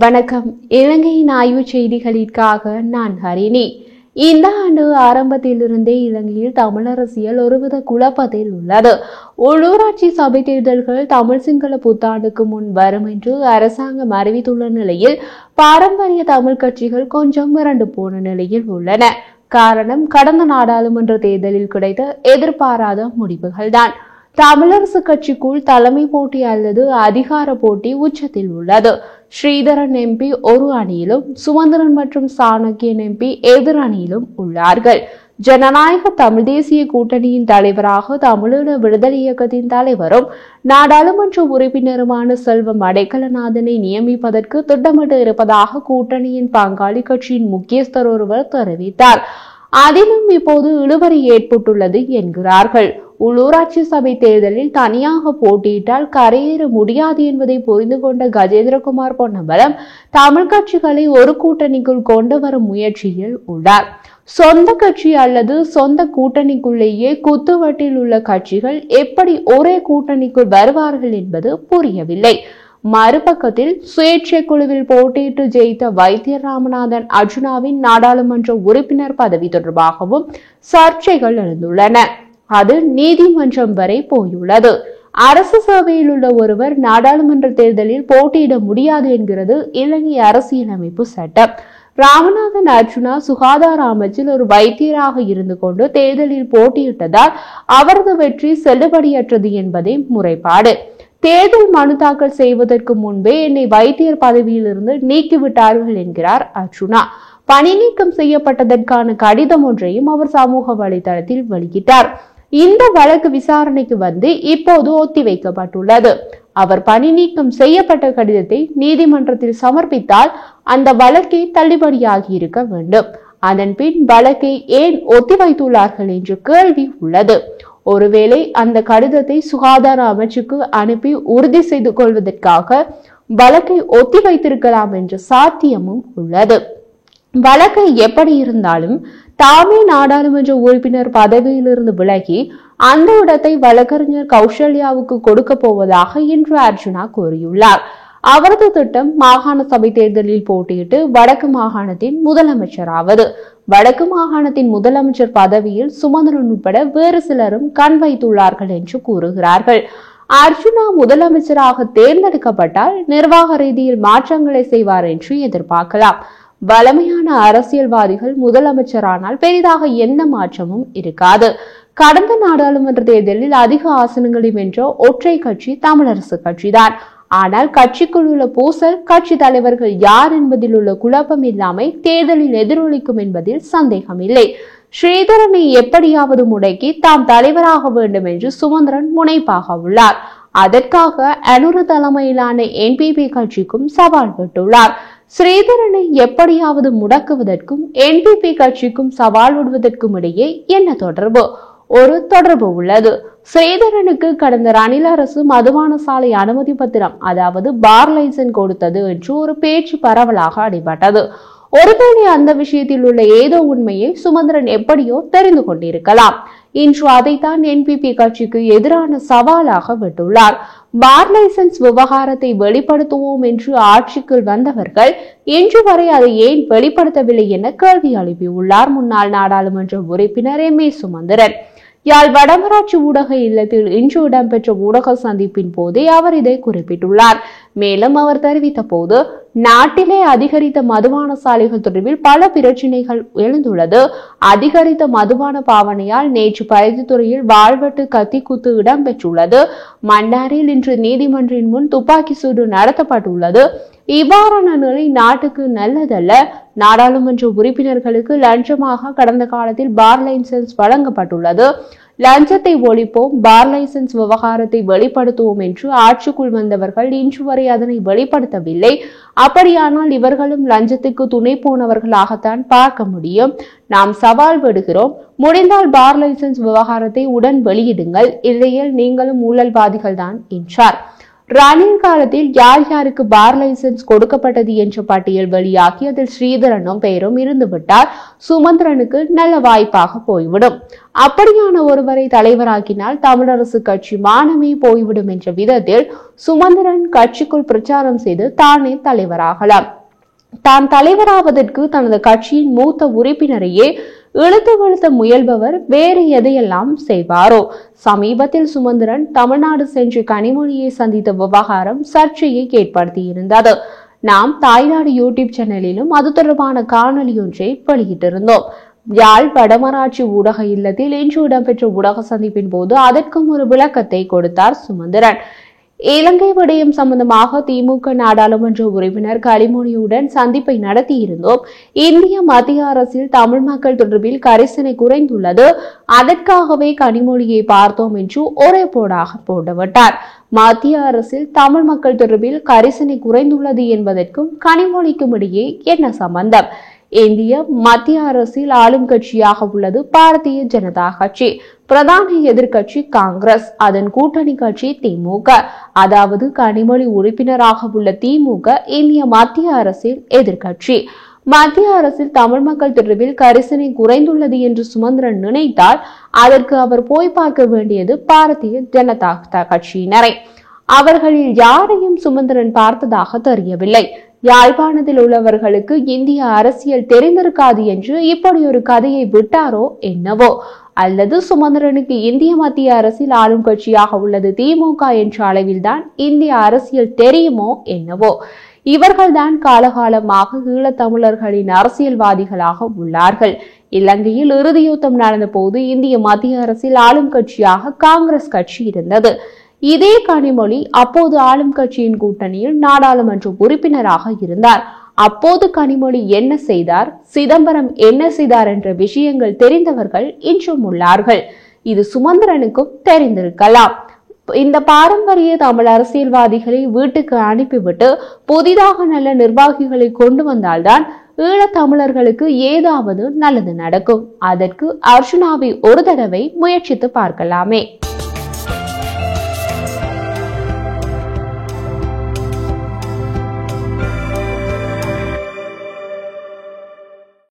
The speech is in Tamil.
வணக்கம். இலங்கையின் ஆய்வு செய்திகளுக்காக நான் ஹரிணி. இந்த ஆண்டு ஆரம்பத்திலிருந்தே இலங்கையில் தமிழ் அரசியல் ஒருவித குழப்பத்தில் உள்ளது. உள்ளூராட்சி சபை தேர்தல்கள் தமிழ் சிங்கள புத்தாண்டுக்கு முன் வரும் என்று அரசாங்கம் அறிவித்துள்ள நிலையில் பாரம்பரிய தமிழ் கட்சிகள் கொஞ்சம் மிரண்டு போன நிலையில் உள்ளன. காரணம், கடந்த நாடாளுமன்ற தேர்தலில் கிடைத்த எதிர்பாராத முடிவுகள்தான். தமிழரசு கட்சிக்குள் தலைமை போட்டி அல்லது அதிகார போட்டி உச்சத்தில் உள்ளது. ஸ்ரீதரன் எம்பி ஒரு அணியிலும், சுமந்திரன் மற்றும் சாணக்கியன் எம்பி எதிர் அணியிலும் உள்ளார்கள். ஜனநாயக தமிழ் தேசிய கூட்டணியின் தலைவராக தமிழீழ விடுதலை இயக்கத்தின் தலைவரும் நாடாளுமன்ற உறுப்பினருமான செல்வம் அடைக்கலநாதனை நியமிப்பதற்கு திட்டமிட்டு இருப்பதாக கூட்டணியின் பங்காளி கட்சியின் முக்கியஸ்தர் ஒருவர் தெரிவித்தார். அதிலும் இப்போது இழுபறி ஏற்பட்டுள்ளது என்கிறார்கள். உள்ளூராட்சி சபை தேர்தலில் தனியாக போட்டியிட்டால் கரையேற முடியாது என்பதை புரிந்து கொண்ட கஜேந்திரகுமார் பொன்னம்பலம் தமிழ் கட்சிகளை ஒரு கூட்டணிக்குள் கொண்டு வரும் முயற்சியில் உள்ளார். சொந்த கட்சி அல்லது சொந்த கூட்டணிக்குள்ளேயே குத்துவட்டில் உள்ள கட்சிகள் எப்படி ஒரே கூட்டணிக்குள் வருவார்கள் என்பது புரியவில்லை. மறுபக்கத்தில் சுயேட்சை குழுவில் போட்டியிட்டு ஜெயித்த வைத்தியர் ராமநாதன் அர்ஜுனாவின் நாடாளுமன்ற உறுப்பினர் பதவி தொடர்பாகவும் சர்ச்சைகள் எழுந்துள்ளன. அது நீதிமன்றம் வரை போயுள்ளது. அரசு சேவையில் உள்ள ஒருவர் நாடாளுமன்ற தேர்தலில் போட்டியிட முடியாது என்கிறது இலங்கை அரசியலமைப்பு சட்டம். ராமநாதன் அர்ஜுனா சுகாதார அமைச்சில் ஒரு வைத்தியராக இருந்து கொண்டு தேர்தலில் போட்டியிட்டதால் அவரது வெற்றி செல்லுபடியற்றது என்பதே முறைப்பாடு. தேர்தல் மனு தாக்கல் செய்வதற்கு முன்பே என்னை வைத்தியர் பதவியிலிருந்து நீக்கிவிட்டார்கள் என்கிறார் அர்ஜுனா. பணி நீக்கம் செய்யப்பட்டதற்கான கடிதம் ஒன்றையும் அவர் சமூக வலைதளத்தில் வெளியிட்டார். இந்த வழக்கு விசாரணைக்கு வந்து இப்போது ஒத்திவைக்கப்பட்டுள்ளது. அவர் பணி நீக்கம் செய்யப்பட்ட கடிதத்தை நீதிமன்றத்தில் சமர்ப்பித்தால் அந்த வழக்கை தள்ளுபடியாகி இருக்க வேண்டும். அதன் பின் வழக்கை ஏன் ஒத்திவைத்துள்ளார்கள் என்ற கேள்வி உள்ளது. ஒருவேளை அந்த கடிதத்தை சுகாதார அமைச்சுக்கு அனுப்பி உறுதி செய்து கொள்வதற்காக வழக்கை ஒத்திவைத்திருக்கலாம் என்ற சாத்தியமும் உள்ளது. வழக்கு எப்படி இருந்தாலும் தாமே நாடாளுமன்ற உறுப்பினர் பதவியிலிருந்து விலகி அந்த இடத்தை வழக்கறிஞர் கௌசல்யாவுக்கு கொடுக்க போவதாக இன்று அர்ஜுனா கூறியுள்ளார். அவரது திட்டம் மாகாண சபை தேர்தலில் போட்டியிட்டு வடக்கு மாகாணத்தின் முதலமைச்சராவது. வடக்கு மாகாணத்தின் முதலமைச்சர் பதவியில் சுமந்திரன் உட்பட வேறு சிலரும் கண் வைத்துள்ளார்கள் என்று கூறுகிறார்கள். அர்ஜுனா முதலமைச்சராக தேர்ந்தெடுக்கப்பட்டால் நிர்வாக ரீதியில் மாற்றங்களை செய்வார் என்று எதிர்பார்க்கலாம். வலிமையான அரசியல்வாதிகள் முதலமைச்சரானால் பெரிதாக எந்த மாற்றமும் இருக்காது. கடந்த நாடாளுமன்ற தேர்தலில் அதிக ஆசனங்களை வென்ற ஒற்றை கட்சி தமிழரசு கட்சிதான். ஆனால் கட்சிக்குள் உள்ள பூசல், கட்சி தலைவர்கள் யார் என்பதில் உள்ள குழப்பம் இல்லாமல் தேர்தலில் எதிரொலிக்கும் என்பதில் சந்தேகம் இல்லை. ஸ்ரீதரனை எப்படியாவது முடக்கி தாம் தலைவராக வேண்டும் என்று சுமந்திரன் முனைப்பாக உள்ளார். அதற்காக அனுர தலைமையிலான என்பிபி கட்சிக்கும் சவால் விட்டுள்ளார். ஸ்ரீதரனை எப்படியாவது முடக்குவதற்கும் என்பிபி கட்சிக்கும் சவால் விடுவதற்கும் இடையே என்ன தொடர்பு? ஒரு தொடர்பு உள்ளது. ஸ்ரீதரனுக்கு கடந்த ரணில் அரசு மதுபான சாலை அனுமதி பத்திரம், அதாவது பார் லைசன்ஸ் கொடுத்தது என்று ஒரு பேச்சு பரவலாக அடிபட்டது. ஒருவேளை அந்த விஷயத்தில் உள்ள ஏதோ உண்மையை சுமந்திரன் எப்படியோ தெரிந்து கொண்டிருக்கலாம். இன்று அதைத்தான் என்பிபி கட்சிக்கு எதிரான சவாலாக விட்டுள்ளார். பார் லைசன்ஸ் விவகாரத்தை வெளிப்படுத்துவோம் என்று ஆட்சிக்குள் வந்தவர்கள் இன்று வரை அதை ஏன் வெளிப்படுத்தவில்லை என கேள்வி எழுப்பியுள்ளார் முன்னாள் நாடாளுமன்ற உறுப்பினர் எம்.ஏ. சுமந்திரன். யாழ் வடமராட்சி ஊடக இல்லத்தில் இன்று இடம்பெற்ற ஊடக சந்திப்பின் போதே அவர் இதை குறிப்பிட்டுள்ளார். மேலும் அவர் தெரிவித்த போது, நாட்டிலே அதிகரித்த மதுபான சாலைகள் தொடர்பில் பல பிரச்சினைகள் எழுந்துள்ளது. அதிகரித்த மதுபான பாவனையால் நேற்று பருத்தித்துறையில் வாழ்வெட்டு கத்திக்குத்து இடம்பெற்றுள்ளது. மன்னாரில் இன்று நீதிமன்றின் முன் துப்பாக்கி சூடு நடத்தப்பட்டுள்ளது. இவ்வாறான நிலை நாட்டுக்கு நல்லதல்ல. நாடாளுமன்ற உறுப்பினர்களுக்கு லஞ்சமாக கடந்த காலத்தில் பார் லைசன்ஸ் வழங்கப்பட்டுள்ளது. லஞ்சத்தை ஒழிப்போம், பார் லைசன்ஸ் விவகாரத்தை வெளிப்படுத்துவோம் என்று ஆட்சிக்குள் வந்தவர்கள் இன்று வரை அதனை வெளிப்படுத்தவில்லை. அப்படியானால் இவர்களும் லஞ்சத்துக்கு துணை போனவர்களாகத்தான் பார்க்க முடியும். நாம் சவால் விடுகிறோம். முடிந்தால் பார் லைசன்ஸ் விவகாரத்தை உடன் வெளியிடுங்கள். இல்லையில் நீங்களும் ஊழல்வாதிகள் தான் என்றார். ரணில் காலத்தில் யார் யாருக்கு பார் லைசன்ஸ் கொடுக்கப்பட்டது என்ற பட்டியல் வெளியாகி அதில் ஸ்ரீதரனும் பெயரும் இருந்துவிட்டால் சுமந்திரனுக்கு நல்ல வாய்ப்பாக போய்விடும். அப்படியான ஒருவரை தலைவராக்கினால் தமிழரசு கட்சி மானமே போய்விடும் என்ற விதத்தில் சுமந்திரன் கட்சிக்குள் பிரச்சாரம் செய்து தானே தலைவராகலாம். தான் தலைவராவதற்கு தனது கட்சியின் மூத்த உறுப்பினரையே இழுத்து வழுத்த முயல்பவர் வேறு எதையெல்லாம் செய்வாரோ? சமீபத்தில் சுமந்திரன் தமிழ்நாடு சென்று கனிமொழியை சந்தித்த விவகாரம் சர்ச்சையை ஏற்படுத்தியிருந்தது. நாம் தாய்நாடு யூடியூப் சேனலிலும் அது தொடர்பான காணொலி ஒன்றை வெளியிட்டிருந்தோம். யாழ் வடமராட்சி ஊடக இல்லத்தில் இன்று இடம்பெற்ற ஊடக சந்திப்பின் போது அதற்கும் ஒரு விளக்கத்தை கொடுத்தார் சுமந்திரன். இலங்கை விடயம் சம்பந்தமாக திமுக நாடாளுமன்ற உறுப்பினர் கனிமொழியுடன் சந்திப்பை நடத்தியிருந்தோம். இந்திய மத்திய அரசில் தமிழ் மக்கள் தொடர்பில் கரிசனை குறைந்துள்ளது, அதற்காகவே கனிமொழியை பார்த்தோம் என்று ஒரே போடாக போட்டுவிட்டார். மத்திய அரசில் தமிழ் மக்கள் தொடர்பில் கரிசனை குறைந்துள்ளது என்பதற்கும் கனிமொழிக்கும் இடையே என்ன சம்பந்தம்? இந்திய மத்திய அரசில் ஆளும் கட்சியாக உள்ளது பாரதிய ஜனதா கட்சி, பிரதான எதிர்கட்சி காங்கிரஸ், அதன் கூட்டணி கட்சி திமுக. அதாவது கனிமொழி உறுப்பினராக உள்ள திமுக இந்திய மத்திய அரசில் எதிர்கட்சி. மத்திய அரசில் தமிழ் மக்கள் தொடர்பில் கரிசனை குறைந்துள்ளது என்று சுமந்திரன் நினைத்தால் அதற்கு அவர் போய் பார்க்க வேண்டியது பாரதிய ஜனதா கட்சியினரை. அவர்களில் யாரையும் சுமந்திரன் பார்த்ததாக தெரியவில்லை. யாழ்ப்பாணத்தில் உள்ளவர்களுக்கு இந்திய அரசியல் தெரிந்திருக்காது என்று இப்படி ஒரு கதையை விட்டாரோ என்னவோ, அல்லது சுமந்திரனுக்கு இந்திய மத்திய அரசில் ஆளும் கட்சியாக உள்ளது திமுக என்ற அளவில்தான் இந்திய அரசியல் தெரியுமோ என்னவோ. இவர்கள்தான் காலகாலமாக ஈழத்தமிழர்களின் அரசியல்வாதிகளாக உள்ளார்கள். இலங்கையில் இறுதி யுத்தம் நடந்த போது இந்திய மத்திய அரசில் ஆளும் கட்சியாக காங்கிரஸ் கட்சி இருந்தது. இதே கனிமொழி அப்போது ஆளும் கட்சியின் கூட்டணியில் நாடாளுமன்ற உறுப்பினராக இருந்தார். அப்போது கனிமொழி என்ன செய்தார், சிதம்பரம் என்ன செய்தார் என்ற விஷயங்கள் தெரிந்தவர்கள் இன்றும் உள்ளார்கள். இது சுமந்திரனுக்கும் தெரிந்திருக்கலாம். இந்த பாரம்பரிய தமிழ் அரசியல்வாதிகளை வீட்டுக்கு அனுப்பிவிட்டு புதிதாக நல்ல நிர்வாகிகளை கொண்டு வந்தால்தான் ஈழத்தமிழர்களுக்கு ஏதாவது நல்லது நடக்கும். அதற்கு அர்ஜுனாவை ஒரு தடவை முயற்சித்து பார்க்கலாமே.